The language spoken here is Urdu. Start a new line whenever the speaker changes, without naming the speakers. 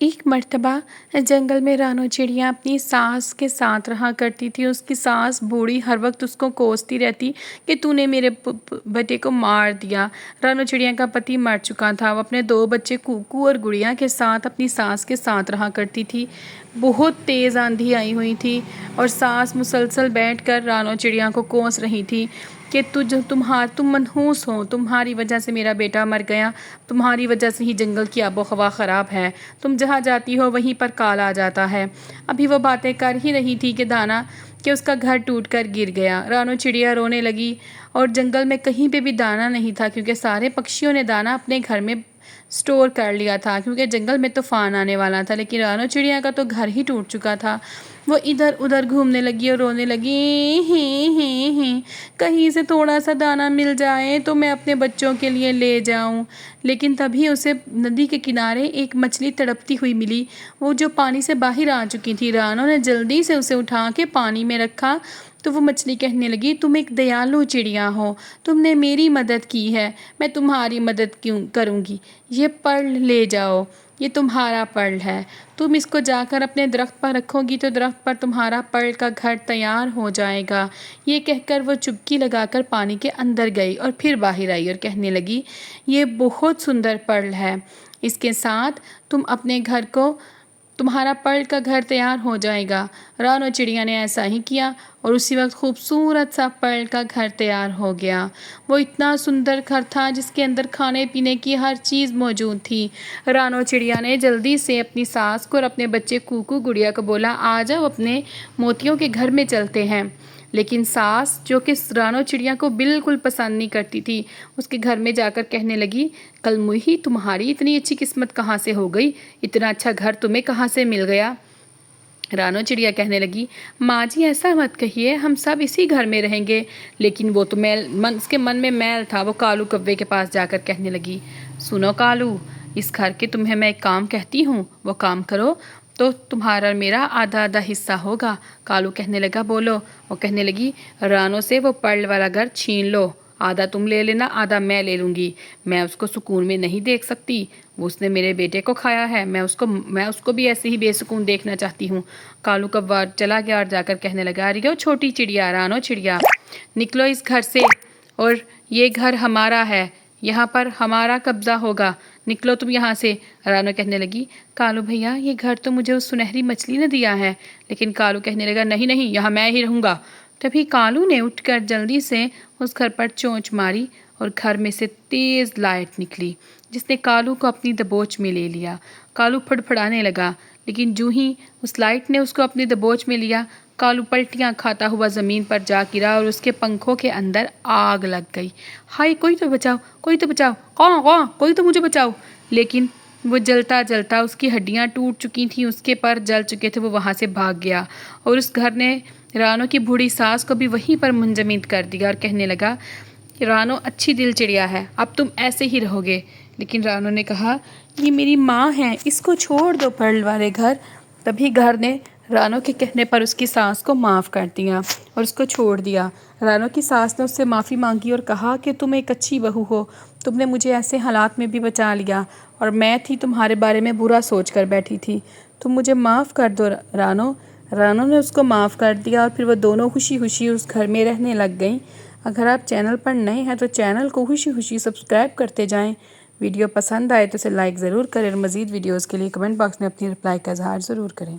ایک مرتبہ جنگل میں رانو چڑیا اپنی ساس کے ساتھ رہا کرتی تھی۔ اس کی ساس بوڑھی ہر وقت اس کو کوستی رہتی کہ تو نے میرے بیٹے کو مار دیا۔ رانو چڑیا کا پتی مر چکا تھا۔ وہ اپنے 2 بچے کوکو اور گڑیا کے ساتھ اپنی ساس کے ساتھ رہا کرتی تھی۔ بہت تیز آندھی آئی ہوئی تھی اور ساس مسلسل بیٹھ کر رانو چڑیا کو کوس رہی تھی کہ تم منحوس ہو، تمہاری وجہ سے میرا بیٹا مر گیا، تمہاری وجہ سے ہی جنگل کی آب و ہوا خراب ہے، تم جہاں جاتی ہو وہیں پر کال آ جاتا ہے۔ ابھی وہ باتیں کر ہی رہی تھی کہ اس کا گھر ٹوٹ کر گر گیا۔ رانو چڑیا رونے لگی اور جنگل میں کہیں پہ بھی دانا نہیں تھا، کیونکہ سارے پکشیوں نے دانا اپنے گھر میں سٹور کر لیا تھا، کیونکہ جنگل میں طوفان آنے والا تھا۔ لیکن رانو چڑیا کا تو گھر ہی ٹوٹ چکا تھا۔ وہ ادھر ادھر گھومنے لگی اور رونے لگی، کہیں سے تھوڑا سا دانا مل جائے تو میں اپنے بچوں کے لیے لے جاؤں۔ لیکن تبھی اسے ندی کے کنارے ایک مچھلی تڑپتی ہوئی ملی، وہ جو پانی سے باہر آ چکی تھی۔ رانو نے جلدی سے اسے اٹھا کے پانی میں رکھا تو وہ مچھلی کہنے لگی، تم ایک دیالو چڑیا ہو، تم نے میری مدد کی ہے، میں تمہاری مدد کیوں کروں گی۔ یہ پرل لے جاؤ، یہ تمہارا پرل ہے، تم اس کو جا کر اپنے درخت پر رکھو گی تو درخت پر تمہارا پرل کا گھر تیار ہو جائے گا۔ یہ کہہ کر وہ چپکی لگا کر پانی کے اندر گئی اور پھر باہر آئی اور کہنے لگی، یہ بہت سندر پرل ہے، اس کے ساتھ تمہارا پرل کا گھر تیار ہو جائے گا۔ رانو چڑیا نے ایسا ہی کیا اور اسی وقت خوبصورت سا پرل کا گھر تیار ہو گیا۔ وہ اتنا سندر گھر تھا جس کے اندر کھانے پینے کی ہر چیز موجود تھی۔ رانو چڑیا نے جلدی سے اپنی ساس کو اور اپنے بچے کوکو گڑیا کو بولا، آ جاؤ اپنے موتیوں کے گھر میں چلتے ہیں۔ لیکن ساس، جو کہ رانو چڑیا کو بالکل پسند نہیں کرتی تھی، اس کے گھر میں جا کر کہنے لگی، کل موہی تمہاری اتنی اچھی قسمت کہاں سے ہو گئی، اتنا اچھا گھر تمہیں کہاں سے مل گیا۔ رانو چڑیا کہنے لگی، ماں جی ایسا مت کہیے، ہم سب اسی گھر میں رہیں گے۔ لیکن وہ تو اس کے من میں میل تھا۔ وہ کالو کوے کے پاس جا کر کہنے لگی، سنو کالو، اس گھر کے تمہیں میں ایک کام کہتی ہوں، وہ کام کرو تو تمہارا اور میرا آدھا آدھا حصہ ہوگا۔ کالو کہنے لگا، بولو۔ وہ کہنے لگی، رانو سے وہ پرل والا گھر چھین لو، آدھا تم لے لینا، آدھا میں لے لوں گی۔ میں اس کو سکون میں نہیں دیکھ سکتی، اس نے میرے بیٹے کو کھایا ہے، میں اس کو بھی ایسے ہی بے سکون دیکھنا چاہتی ہوں۔ کالو کوا چلا گیا اور جا کر کہنے لگا، ارے چھوٹی چڑیا، رانو چڑیا، نکلو اس گھر سے، اور یہ گھر ہمارا ہے، یہاں پر ہمارا قبضہ ہوگا، نکلو تم یہاں سے۔ رانو کہنے لگی، کالو بھیا، یہ گھر تو مجھے اس سنہری مچھلی نے دیا ہے۔ لیکن کالو کہنے لگا، نہیں نہیں، یہاں میں ہی رہوں گا۔ تبھی کالو نے اٹھ کر جلدی سے اس گھر پر چونچ ماری اور گھر میں سے تیز لائٹ نکلی، جس نے کالو کو اپنی دبوچ میں لے لیا۔ کالو پھڑپھڑانے لگا، لیکن جو ہی اس لائٹ نے اس کو اپنی دبوچ میں لیا، کالو پلٹیاں کھاتا ہوا زمین پر جا گرا اور اس کے پنکھوں کے اندر آگ لگ گئی۔ ہائے، کوئی تو بچاؤ، کوئی تو بچاؤ، قاں قاں، کوئی تو مجھے بچاؤ۔ لیکن وہ جلتا جلتا، اس کی ہڈیاں ٹوٹ چکی تھیں، اس کے پر جل چکے تھے، وہ وہاں سے بھاگ گیا اور اس گھر نے رانو کی بوڑھی ساس کو بھی وہیں پر منجمد کر دیا اور کہنے لگا، رانو اچھی دل چڑیا ہے، اب تم ایسے ہی رہو گے۔ لیکن رانو نے کہا، یہ میری ماں ہے، اس کو چھوڑ دو پرل والے گھر۔ تبھی گھر نے رانو کے کہنے پر اس کی ساس کو معاف کر دیا اور اس کو چھوڑ دیا۔ رانو کی ساس نے اس سے معافی مانگی اور کہا کہ تم ایک اچھی بہو ہو، تم نے مجھے ایسے حالات میں بھی بچا لیا اور میں تھی تمہارے بارے میں برا سوچ کر بیٹھی تھی، تم مجھے معاف کر دو رانو۔ رانو نے اس کو معاف کر دیا اور پھر وہ دونوں خوشی خوشی اس گھر میں رہنے لگ گئیں۔ اگر آپ چینل پر نئے ہیں تو چینل کو خوشی خوشی سبسکرائب کرتے جائیں۔ ویڈیو پسند آئے تو اسے لائک ضرور کریں اور مزید ویڈیوز کے لیے کمنٹ باکس میں اپنی رپلائی کا اظہار ضرور کریں۔